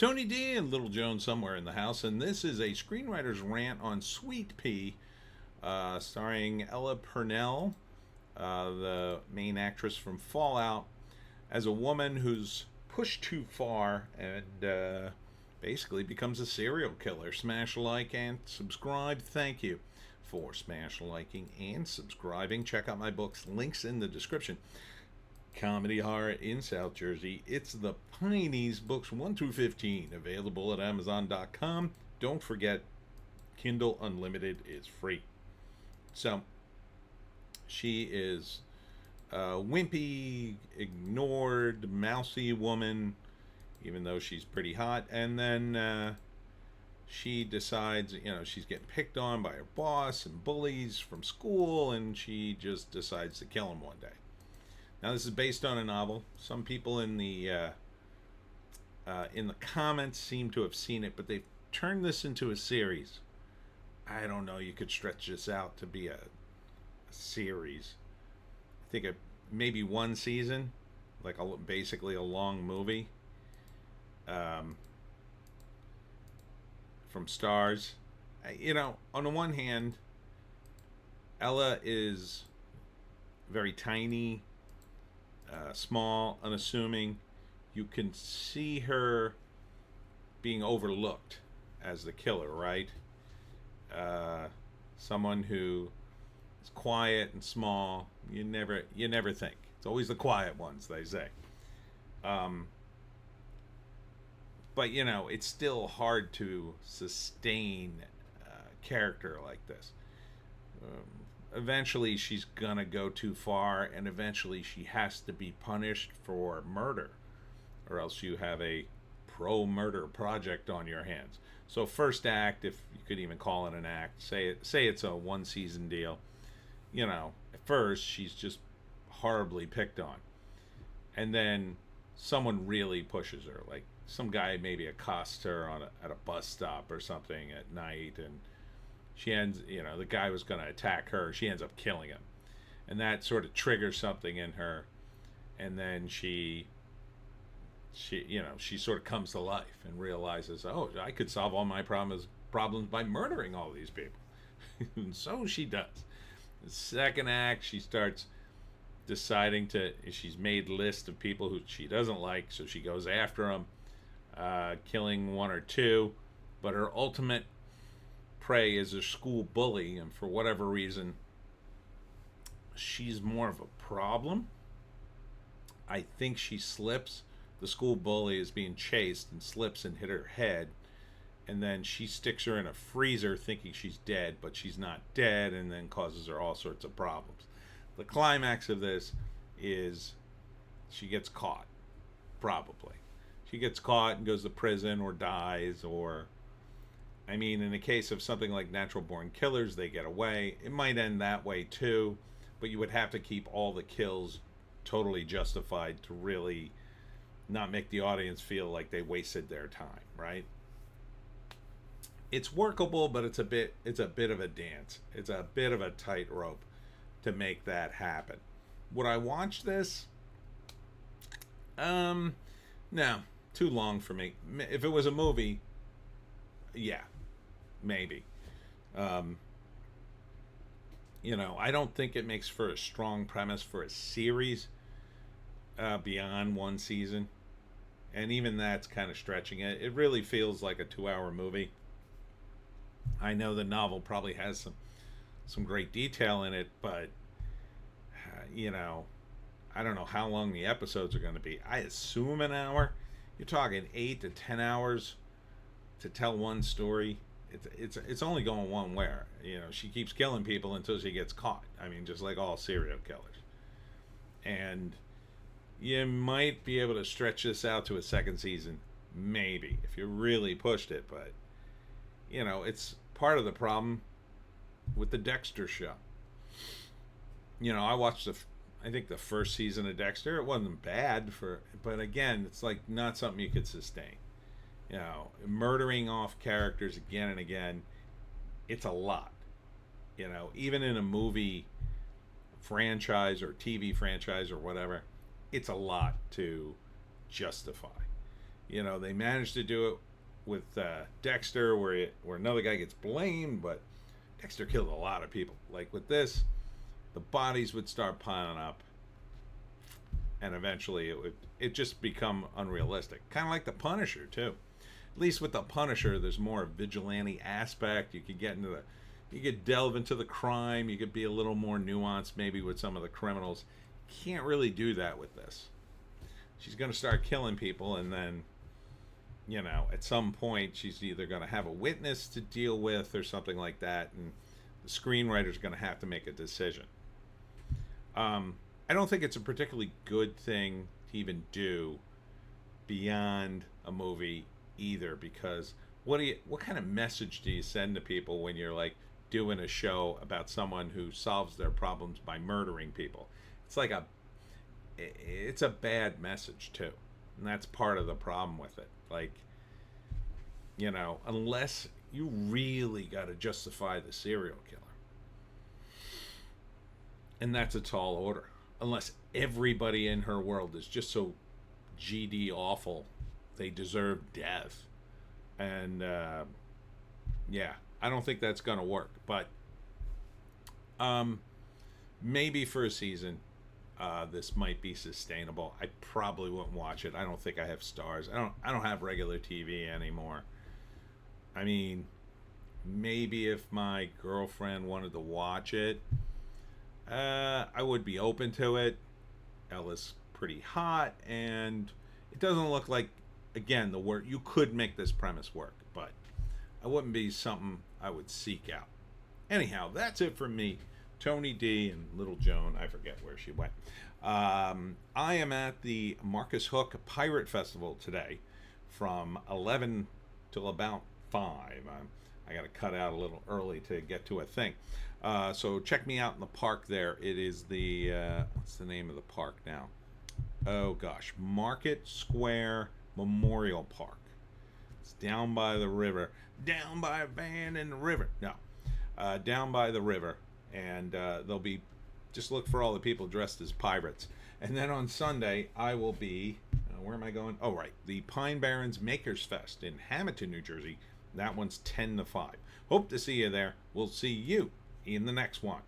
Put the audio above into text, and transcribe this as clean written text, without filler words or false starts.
Tony D and Little Joan somewhere in the house, and this is a screenwriter's rant on Sweetpea, starring Ella Purnell, the main actress from Fallout, as a woman who's pushed too far and basically becomes a serial killer. Smash like and subscribe. Thank you for smash liking and subscribing. Check out my books, links in the description. Comedy horror in South Jersey. It's the Pineys, books 1 through 15, available at Amazon.com. Don't forget, Kindle Unlimited is free. So, she is a wimpy, ignored, mousy woman, even though she's pretty hot. And then she decides, she's getting picked on by her boss and bullies from school, and she just decides to kill him one day. Now, this is based on a novel. Some people in the comments seem to have seen it, but they've turned this into a series. I don't know. You could stretch this out to be a series. I think maybe one season, like basically a long movie. From Stars. On the one hand, Ella is very tiny. Small, unassuming. You can see her being overlooked as the killer, right? Someone who is quiet and small. You never think. It's always the quiet ones, they say. But it's still hard to sustain a character like this. Eventually she's gonna go too far, and eventually she has to be punished for murder, or else you have a pro-murder project on your hands. So first act, if you could even call it an act, say it's a one season deal. At first she's just horribly picked on, and then someone really pushes her, like some guy maybe accosts her at a bus stop or something at night, and she ends, the guy was going to attack her. She ends up killing him. And that sort of triggers something in her. And then she sort of comes to life and realizes, oh, I could solve all my problems by murdering all these people. And so she does. The second act, she starts deciding she's made a list of people who she doesn't like, so she goes after them, killing one or two. But her ultimate prey is a school bully, and for whatever reason she's more of a problem. I think she slips. The school bully is being chased and slips and hit her head, and then she sticks her in a freezer thinking she's dead, but she's not dead, and then causes her all sorts of problems. The climax of this is she gets caught. Probably she gets caught and goes to prison or dies, or in the case of something like Natural Born Killers, they get away. It might end that way too, but you would have to keep all the kills totally justified to really not make the audience feel like they wasted their time, right? It's workable, but it's a bit of a dance. It's a bit of a tightrope to make that happen. Would I watch this? No, too long for me. If it was a movie, yeah, maybe. I don't think it makes for a strong premise for a series beyond one season. And even that's kind of stretching it. It really feels like a 2-hour movie. I know the novel probably has some great detail in it, but, I don't know how long the episodes are going to be. I assume an hour. You're talking 8 to 10 hours to tell one story. It's only going one way. She keeps killing people until she gets caught. Just like all serial killers. And you might be able to stretch this out to a second season, maybe, if you really pushed it. But it's part of the problem with the Dexter show. I watched I think the first season of Dexter. It wasn't bad but again, it's like not something you could sustain. Murdering off characters again and again, it's a lot. Even in a movie franchise or TV franchise or whatever, it's a lot to justify. They managed to do it with Dexter, where another guy gets blamed, but Dexter killed a lot of people. Like with this, the bodies would start piling up, and eventually it just become unrealistic. Kind of like the Punisher too. At least with the Punisher, there's more vigilante aspect. You could delve into the crime. You could be a little more nuanced, maybe with some of the criminals. Can't really do that with this. She's going to start killing people, and then, at some point, she's either going to have a witness to deal with or something like that, and the screenwriter's going to have to make a decision. I don't think it's a particularly good thing to even do beyond a movie either, because what kind of message do you send to people when you're like doing a show about someone who solves their problems by murdering people? It's a bad message too, and that's part of the problem with it. Like, unless you really got to justify the serial killer, and that's a tall order, unless everybody in her world is just so GD awful they deserve death. And yeah, I don't think that's gonna work. But maybe for a season, this might be sustainable. I probably wouldn't watch it. I don't think I have stars. I don't have regular TV anymore. I mean, maybe if my girlfriend wanted to watch it, I would be open to it. Ella's pretty hot, and it doesn't look like, again, the work. You could make this premise work, but I wouldn't be something I would seek out. Anyhow, that's it from me. Tony D and Little Joan, I forget where she went. I am at the Marcus Hook Pirate Festival today from 11 till about 5. I got to cut out a little early to get to a thing. So check me out in the park there. It is the, what's the name of the park now? Oh gosh, Market Square Memorial Park. It's down by the river. Down by a van in the river. No, down by the river. And they'll be, just look for all the people dressed as pirates. And then on Sunday, I will be, where am I going? Oh, right, the Pine Barrens Makers Fest in Hamilton, New Jersey. That one's 10 to 5. Hope to see you there. We'll see you in the next one.